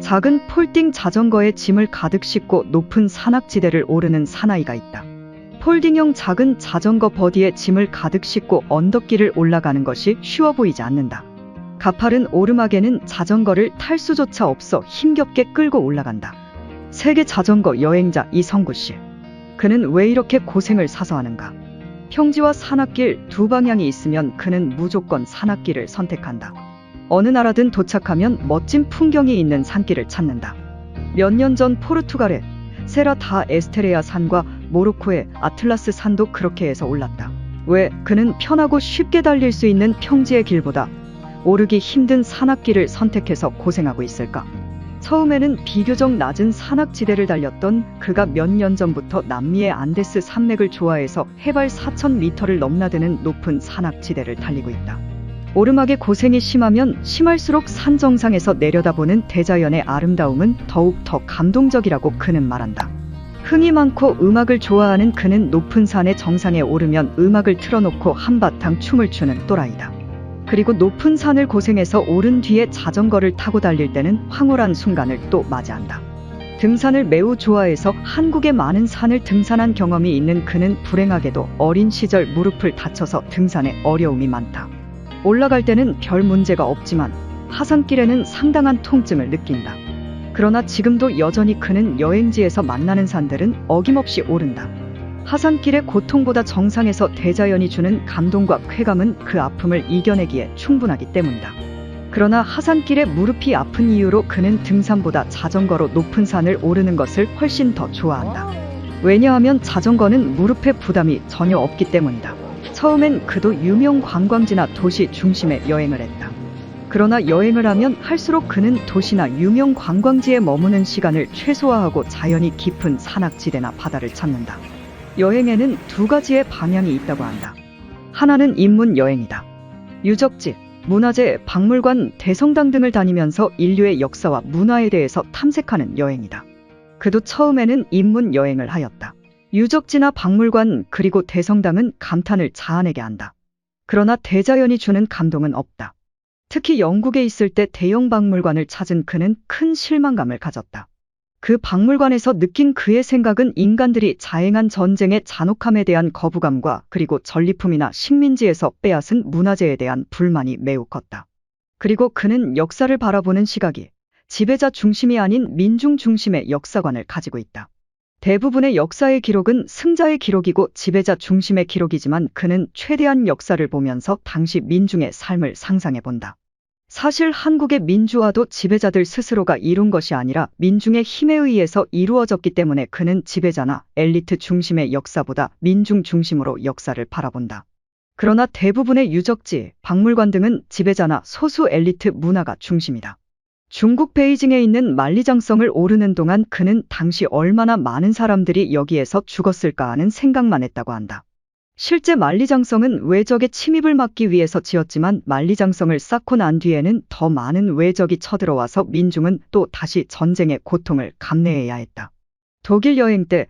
작은 폴딩 자전거에 짐을 가득 싣고 높은 산악지대를 오르는 사나이가 있다. 폴딩형 작은 자전거 버디에 짐을 가득 싣고 언덕길을 올라가는 것이 쉬워 보이지 않는다. 가파른 오르막에는 자전거를 탈 수조차 없어 힘겹게 끌고 올라간다. 세계 자전거 여행자 이성구 씨. 그는 왜 이렇게 고생을 사서 하는가? 평지와 산악길 두 방향이 있으면 그는 무조건 산악길을 선택한다. 어느 나라든 도착하면 멋진 풍경이 있는 산길을 찾는다. 몇 년 전 포르투갈의 세라 다 에스테레아 산과 모로코의 아틀라스 산도 그렇게 해서 올랐다. 왜 그는 편하고 쉽게 달릴 수 있는 평지의 길보다 오르기 힘든 산악길을 선택해서 고생하고 있을까? 처음에는 비교적 낮은 산악지대를 달렸던 그가 몇 년 전부터 남미의 안데스 산맥을 좋아해서 해발 4,000m를 넘나드는 높은 산악지대를 달리고 있다. 오르막의 고생이 심하면 심할수록 산 정상에서 내려다보는 대자연의 아름다움은 더욱 더 감동적이라고 그는 말한다. 흥이 많고 음악을 좋아하는 그는 높은 산의 정상에 오르면 음악을 틀어놓고 한바탕 춤을 추는 또라이다. 그리고 높은 산을 고생해서 오른 뒤에 자전거를 타고 달릴 때는 황홀한 순간을 또 맞이한다. 등산을 매우 좋아해서 한국의 많은 산을 등산한 경험이 있는 그는 불행하게도 어린 시절 무릎을 다쳐서 등산에 어려움이 많다. 올라갈 때는 별 문제가 없지만 하산길에는 상당한 통증을 느낀다. 그러나 지금도 여전히 그는 여행지에서 만나는 산들은 어김없이 오른다. 하산길의 고통보다 정상에서 대자연이 주는 감동과 쾌감은 그 아픔을 이겨내기에 충분하기 때문이다. 그러나 하산길에 무릎이 아픈 이유로 그는 등산보다 자전거로 높은 산을 오르는 것을 훨씬 더 좋아한다. 왜냐하면 자전거는 무릎에 부담이 전혀 없기 때문이다. 처음엔 그도 유명 관광지나 도시 중심에 여행을 했다. 그러나 여행을 하면 할수록 그는 도시나 유명 관광지에 머무는 시간을 최소화하고 자연이 깊은 산악지대나 바다를 찾는다. 여행에는 두 가지의 방향이 있다고 한다. 하나는 입문 여행이다. 유적지, 문화재, 박물관, 대성당 등을 다니면서 인류의 역사와 문화에 대해서 탐색하는 여행이다. 그도 처음에는 입문 여행을 하였다. 유적지나 박물관 그리고 대성당은 감탄을 자아내게 한다. 그러나 대자연이 주는 감동은 없다. 특히 영국에 있을 때 대형 박물관을 찾은 그는 큰 실망감을 가졌다. 그 박물관에서 느낀 그의 생각은 인간들이 자행한 전쟁의 잔혹함에 대한 거부감과 그리고 전리품이나 식민지에서 빼앗은 문화재에 대한 불만이 매우 컸다. 그리고 그는 역사를 바라보는 시각이 지배자 중심이 아닌 민중 중심의 역사관을 가지고 있다. 대부분의 역사의 기록은 승자의 기록이고 지배자 중심의 기록이지만 그는 최대한 역사를 보면서 당시 민중의 삶을 상상해 본다. 사실 한국의 민주화도 지배자들 스스로가 이룬 것이 아니라 민중의 힘에 의해서 이루어졌기 때문에 그는 지배자나 엘리트 중심의 역사보다 민중 중심으로 역사를 바라본다. 그러나 대부분의 유적지, 박물관 등은 지배자나 소수 엘리트 문화가 중심이다. 중국 베이징에 있는 만리장성을 오르는 동안 그는 당시 얼마나 많은 사람들이 여기에서 죽었을까 하는 생각만 했다고 한다. 실제 만리장성은 외적의 침입을 막기 위해서 지었지만 만리장성을 쌓고 난 뒤에는 더 많은 외적이 쳐들어와서 민중은 또 다시 전쟁의 고통을 감내해야 했다. 독일 여행 때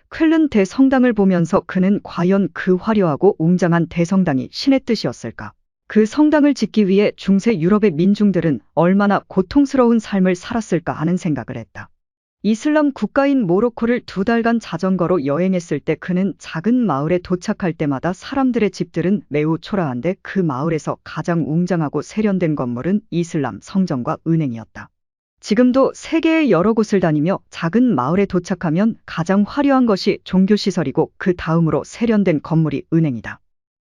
쾰른 대성당을 보면서 그는 과연 그 화려하고 웅장한 대성당이 신의 뜻이었을까? 그 성당을 짓기 위해 중세 유럽의 민중들은 얼마나 고통스러운 삶을 살았을까 하는 생각을 했다. 이슬람 국가인 모로코를 2달간 자전거로 여행했을 때 그는 작은 마을에 도착할 때마다 사람들의 집들은 매우 초라한데 그 마을에서 가장 웅장하고 세련된 건물은 이슬람 성전과 은행이었다. 지금도 세계의 여러 곳을 다니며 작은 마을에 도착하면 가장 화려한 것이 종교시설이고 그 다음으로 세련된 건물이 은행이다.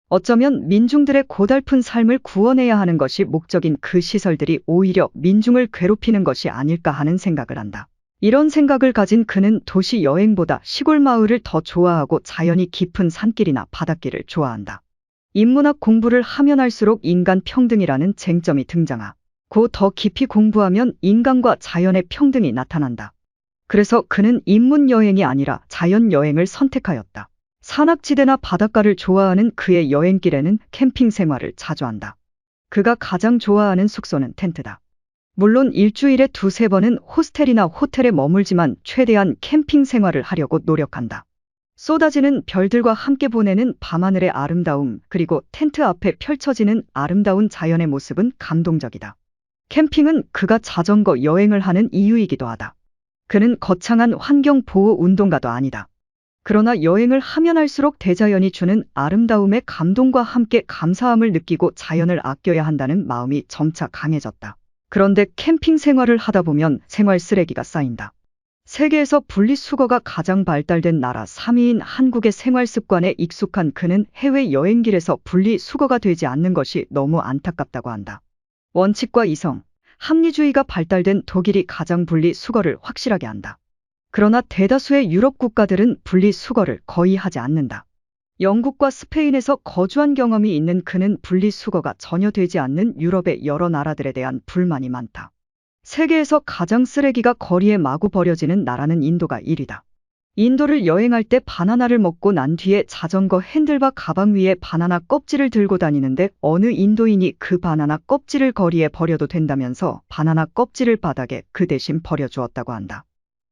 어쩌면 민중들의 고달픈 삶을 구원해야 하는 것이 목적인 그 시설들이 오히려 민중을 괴롭히는 것이 아닐까 하는 생각을 한다. 이런 생각을 가진 그는 도시 여행보다 시골 마을을 더 좋아하고 자연이 깊은 산길이나 바닷길을 좋아한다. 인문학 공부를 하면 할수록 인간 평등이라는 쟁점이 등장하고 더 깊이 공부하면 인간과 자연의 평등이 나타난다. 그래서 그는 인문 여행이 아니라 자연 여행을 선택하였다. 산악지대나 바닷가를 좋아하는 그의 여행길에는 캠핑 생활을 자주 한다. 그가 가장 좋아하는 숙소는 텐트다. 물론 일주일에 2-3번은 호스텔이나 호텔에 머물지만 최대한 캠핑 생활을 하려고 노력한다. 쏟아지는 별들과 함께 보내는 밤하늘의 아름다움 그리고 텐트 앞에 펼쳐지는 아름다운 자연의 모습은 감동적이다. 캠핑은 그가 자전거 여행을 하는 이유이기도 하다. 그는 거창한 환경보호 운동가도 아니다. 그러나 여행을 하면 할수록 대자연이 주는 아름다움에 감동과 함께 감사함을 느끼고 자연을 아껴야 한다는 마음이 점차 강해졌다. 그런데 캠핑 생활을 하다 보면 생활 쓰레기가 쌓인다. 세계에서 분리수거가 가장 발달된 나라 3위인 한국의 생활 습관에 익숙한 그는 해외 여행길에서 분리수거가 되지 않는 것이 너무 안타깝다고 한다. 원칙과 이성, 합리주의가 발달된 독일이 가장 분리수거를 확실하게 한다. 그러나 대다수의 유럽 국가들은 분리수거를 거의 하지 않는다. 영국과 스페인에서 거주한 경험이 있는 그는 분리수거가 전혀 되지 않는 유럽의 여러 나라들에 대한 불만이 많다. 세계에서 가장 쓰레기가 거리에 마구 버려지는 나라는 인도가 1위다. 인도를 여행할 때 바나나를 먹고 난 뒤에 자전거 핸들바 가방 위에 바나나 껍질을 들고 다니는데 어느 인도인이 그 바나나 껍질을 거리에 버려도 된다면서 바나나 껍질을 바닥에 그 대신 버려주었다고 한다.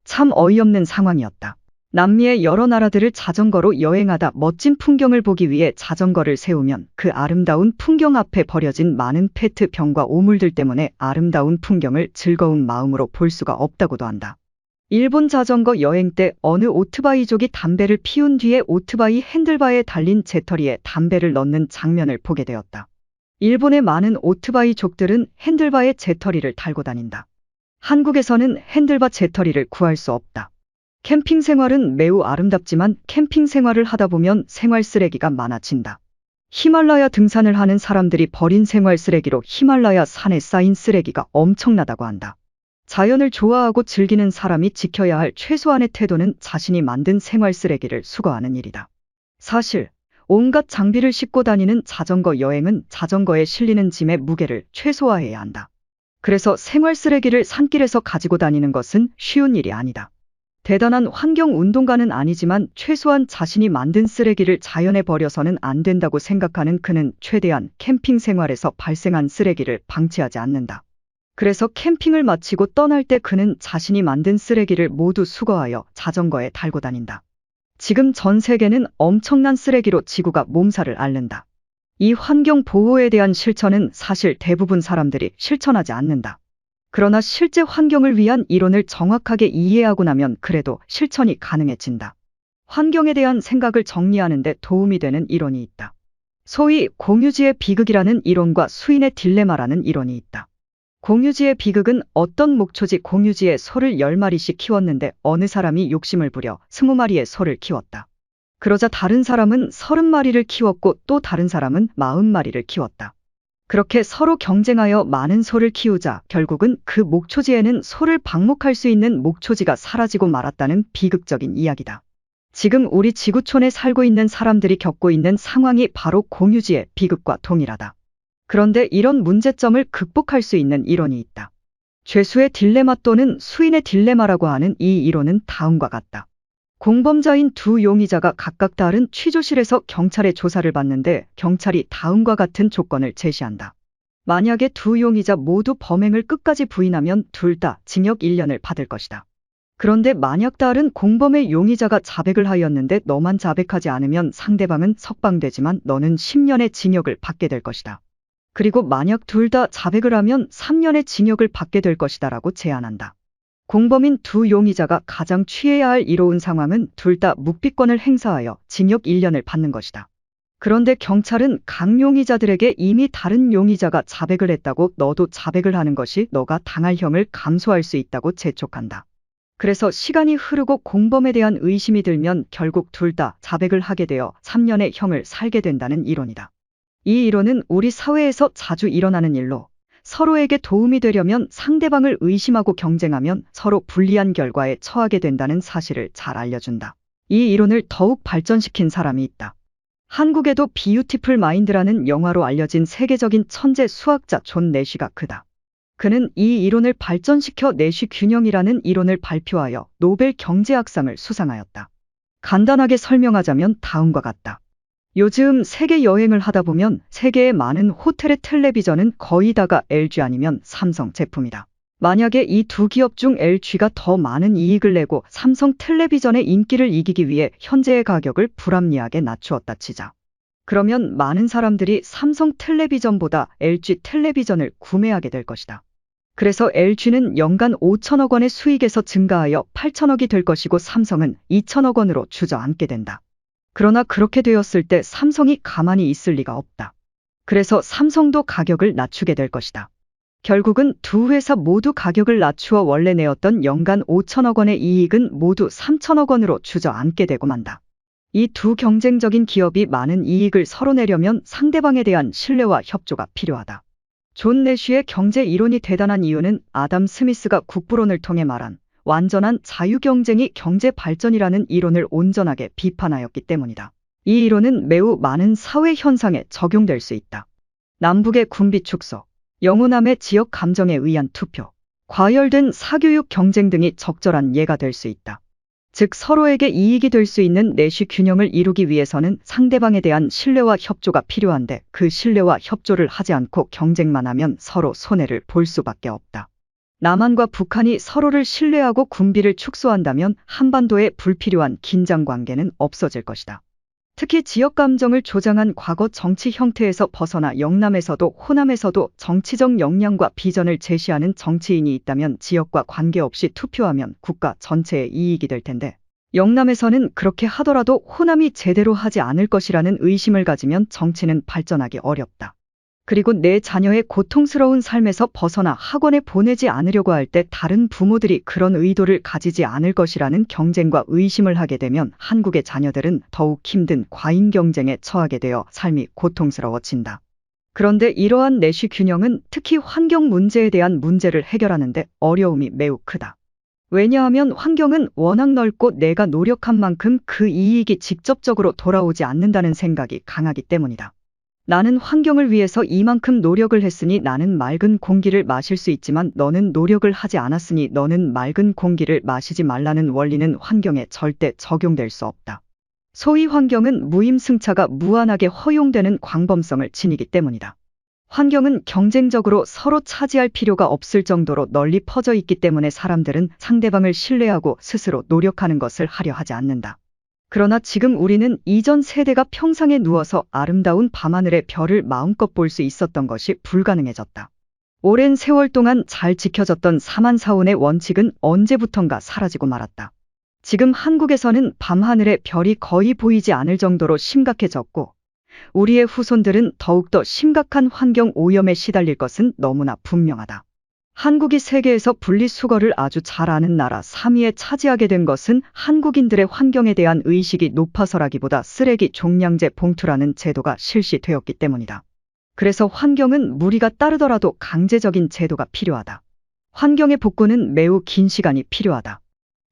참 어이없는 상황이었다. 남미의 여러 나라들을 자전거로 여행하다 멋진 풍경을 보기 위해 자전거를 세우면 그 아름다운 풍경 앞에 버려진 많은 페트병과 오물들 때문에 아름다운 풍경을 즐거운 마음으로 볼 수가 없다고도 한다. 일본 자전거 여행 때 어느 오토바이족이 담배를 피운 뒤에 오토바이 핸들바에 달린 재터리에 담배를 넣는 장면을 보게 되었다. 일본의 많은 오토바이족들은 핸들바에 재터리를 달고 다닌다. 한국에서는 핸들바 재터리를 구할 수 없다. 캠핑 생활은 매우 아름답지만 캠핑 생활을 하다 보면 생활 쓰레기가 많아진다. 히말라야 등산을 하는 사람들이 버린 생활 쓰레기로 히말라야 산에 쌓인 쓰레기가 엄청나다고 한다. 자연을 좋아하고 즐기는 사람이 지켜야 할 최소한의 태도는 자신이 만든 생활 쓰레기를 수거하는 일이다. 사실 온갖 장비를 싣고 다니는 자전거 여행은 자전거에 실리는 짐의 무게를 최소화해야 한다. 그래서 생활 쓰레기를 산길에서 가지고 다니는 것은 쉬운 일이 아니다. 대단한 환경 운동가는 아니지만 최소한 자신이 만든 쓰레기를 자연에 버려서는 안 된다고 생각하는 그는 최대한 캠핑 생활에서 발생한 쓰레기를 방치하지 않는다. 그래서 캠핑을 마치고 떠날 때 그는 자신이 만든 쓰레기를 모두 수거하여 자전거에 달고 다닌다. 지금 전 세계는 엄청난 쓰레기로 지구가 몸살을 앓는다. 이 환경 보호에 대한 실천은 사실 대부분 사람들이 실천하지 않는다. 그러나 실제 환경을 위한 이론을 정확하게 이해하고 나면 그래도 실천이 가능해진다. 환경에 대한 생각을 정리하는 데 도움이 되는 이론이 있다. 소위 공유지의 비극이라는 이론과 수인의 딜레마라는 이론이 있다. 공유지의 비극은 어떤 목초지 공유지에 소를 10마리씩 키웠는데 어느 사람이 욕심을 부려 20마리의 소를 키웠다. 그러자 다른 사람은 30마리를 키웠고 또 다른 사람은 40마리를 키웠다. 그렇게 서로 경쟁하여 많은 소를 키우자 결국은 그 목초지에는 소를 방목할 수 있는 목초지가 사라지고 말았다는 비극적인 이야기다. 지금 우리 지구촌에 살고 있는 사람들이 겪고 있는 상황이 바로 공유지의 비극과 동일하다. 그런데 이런 문제점을 극복할 수 있는 이론이 있다. 죄수의 딜레마 또는 수인의 딜레마라고 하는 이 이론은 다음과 같다. 공범자인 두 용의자가 각각 다른 취조실에서 경찰의 조사를 받는데 경찰이 다음과 같은 조건을 제시한다. 만약에 두 용의자 모두 범행을 끝까지 부인하면 둘 다 징역 1년을 받을 것이다. 그런데 만약 다른 공범의 용의자가 자백을 하였는데 너만 자백하지 않으면 상대방은 석방되지만 너는 10년의 징역을 받게 될 것이다. 그리고 만약 둘 다 자백을 하면 3년의 징역을 받게 될 것이다 라고 제안한다. 공범인 두 용의자가 가장 취해야 할 이로운 상황은 둘 다 묵비권을 행사하여 징역 1년을 받는 것이다. 그런데 경찰은 각 용의자들에게 이미 다른 용의자가 자백을 했다고 너도 자백을 하는 것이 너가 당할 형을 감소할 수 있다고 재촉한다. 그래서 시간이 흐르고 공범에 대한 의심이 들면 결국 둘 다 자백을 하게 되어 3년의 형을 살게 된다는 이론이다. 이 이론은 우리 사회에서 자주 일어나는 일로 서로에게 도움이 되려면 상대방을 의심하고 경쟁하면 서로 불리한 결과에 처하게 된다는 사실을 잘 알려준다. 이 이론을 더욱 발전시킨 사람이 있다. 한국에도 비유티풀 마인드라는 영화로 알려진 세계적인 천재 수학자 존 내쉬가 그다. 그는 이 이론을 발전시켜 내쉬 균형이라는 이론을 발표하여 노벨 경제학상을 수상하였다. 간단하게 설명하자면 다음과 같다. 요즘 세계 여행을 하다 보면 세계의 많은 호텔의 텔레비전은 거의 다가 LG 아니면 삼성 제품이다. 만약에 이 두 기업 중 LG가 더 많은 이익을 내고 삼성 텔레비전의 인기를 이기기 위해 현재의 가격을 불합리하게 낮추었다 치자. 그러면 많은 사람들이 삼성 텔레비전보다 LG 텔레비전을 구매하게 될 것이다. 그래서 LG는 연간 5천억 원의 수익에서 증가하여 8천억이 될 것이고 삼성은 2천억 원으로 주저앉게 된다. 그러나 그렇게 되었을 때 삼성이 가만히 있을 리가 없다. 그래서 삼성도 가격을 낮추게 될 것이다. 결국은 두 회사 모두 가격을 낮추어 원래 내었던 연간 5천억 원의 이익은 모두 3천억 원으로 주저앉게 되고 만다. 이 두 경쟁적인 기업이 많은 이익을 서로 내려면 상대방에 대한 신뢰와 협조가 필요하다. 존 내쉬의 경제 이론이 대단한 이유는 아담 스미스가 국부론을 통해 말한 완전한 자유경쟁이 경제 발전이라는 이론을 온전하게 비판하였기 때문이다. 이 이론은 매우 많은 사회 현상에 적용될 수 있다. 남북의 군비 축소, 영호남의 지역 감정에 의한 투표, 과열된 사교육 경쟁 등이 적절한 예가 될 수 있다. 즉 서로에게 이익이 될 수 있는 내시 균형을 이루기 위해서는 상대방에 대한 신뢰와 협조가 필요한데 그 신뢰와 협조를 하지 않고 경쟁만 하면 서로 손해를 볼 수밖에 없다. 남한과 북한이 서로를 신뢰하고 군비를 축소한다면 한반도의 불필요한 긴장 관계는 없어질 것이다. 특히 지역 감정을 조장한 과거 정치 형태에서 벗어나 영남에서도 호남에서도 정치적 역량과 비전을 제시하는 정치인이 있다면 지역과 관계없이 투표하면 국가 전체의 이익이 될 텐데 영남에서는 그렇게 하더라도 호남이 제대로 하지 않을 것이라는 의심을 가지면 정치는 발전하기 어렵다. 그리고 내 자녀의 고통스러운 삶에서 벗어나 학원에 보내지 않으려고 할 때 다른 부모들이 그런 의도를 가지지 않을 것이라는 경쟁과 의심을 하게 되면 한국의 자녀들은 더욱 힘든 과잉 경쟁에 처하게 되어 삶이 고통스러워진다. 그런데 이러한 내시 균형은 특히 환경 문제에 대한 문제를 해결하는 데 어려움이 매우 크다. 왜냐하면 환경은 워낙 넓고 내가 노력한 만큼 그 이익이 직접적으로 돌아오지 않는다는 생각이 강하기 때문이다. 나는 환경을 위해서 이만큼 노력을 했으니 나는 맑은 공기를 마실 수 있지만 너는 노력을 하지 않았으니 너는 맑은 공기를 마시지 말라는 원리는 환경에 절대 적용될 수 없다. 소위 환경은 무임승차가 무한하게 허용되는 광범성을 지니기 때문이다. 환경은 경쟁적으로 서로 차지할 필요가 없을 정도로 널리 퍼져 있기 때문에 사람들은 상대방을 신뢰하고 스스로 노력하는 것을 하려 하지 않는다. 그러나 지금 우리는 이전 세대가 평상에 누워서 아름다운 밤하늘의 별을 마음껏 볼 수 있었던 것이 불가능해졌다. 오랜 세월 동안 잘 지켜졌던 사만사온의 원칙은 언제부턴가 사라지고 말았다. 지금 한국에서는 밤하늘의 별이 거의 보이지 않을 정도로 심각해졌고 우리의 후손들은 더욱더 심각한 환경 오염에 시달릴 것은 너무나 분명하다. 한국이 세계에서 분리수거를 아주 잘 아는 나라 3위에 차지하게 된 것은 한국인들의 환경에 대한 의식이 높아서라기보다 쓰레기 종량제 봉투라는 제도가 실시되었기 때문이다. 그래서 환경은 무리가 따르더라도 강제적인 제도가 필요하다. 환경의 복구는 매우 긴 시간이 필요하다.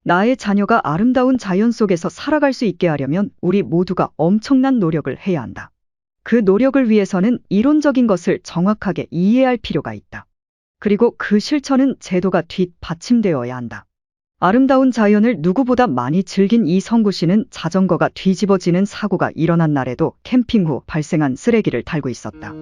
나의 자녀가 아름다운 자연 속에서 살아갈 수 있게 하려면 우리 모두가 엄청난 노력을 해야 한다. 그 노력을 위해서는 이론적인 것을 정확하게 이해할 필요가 있다. 그리고 그 실천은 제도가 뒷받침되어야 한다. 아름다운 자연을 누구보다 많이 즐긴 이성구 씨는 자전거가 뒤집어지는 사고가 일어난 날에도 캠핑 후 발생한 쓰레기를 달고 있었다.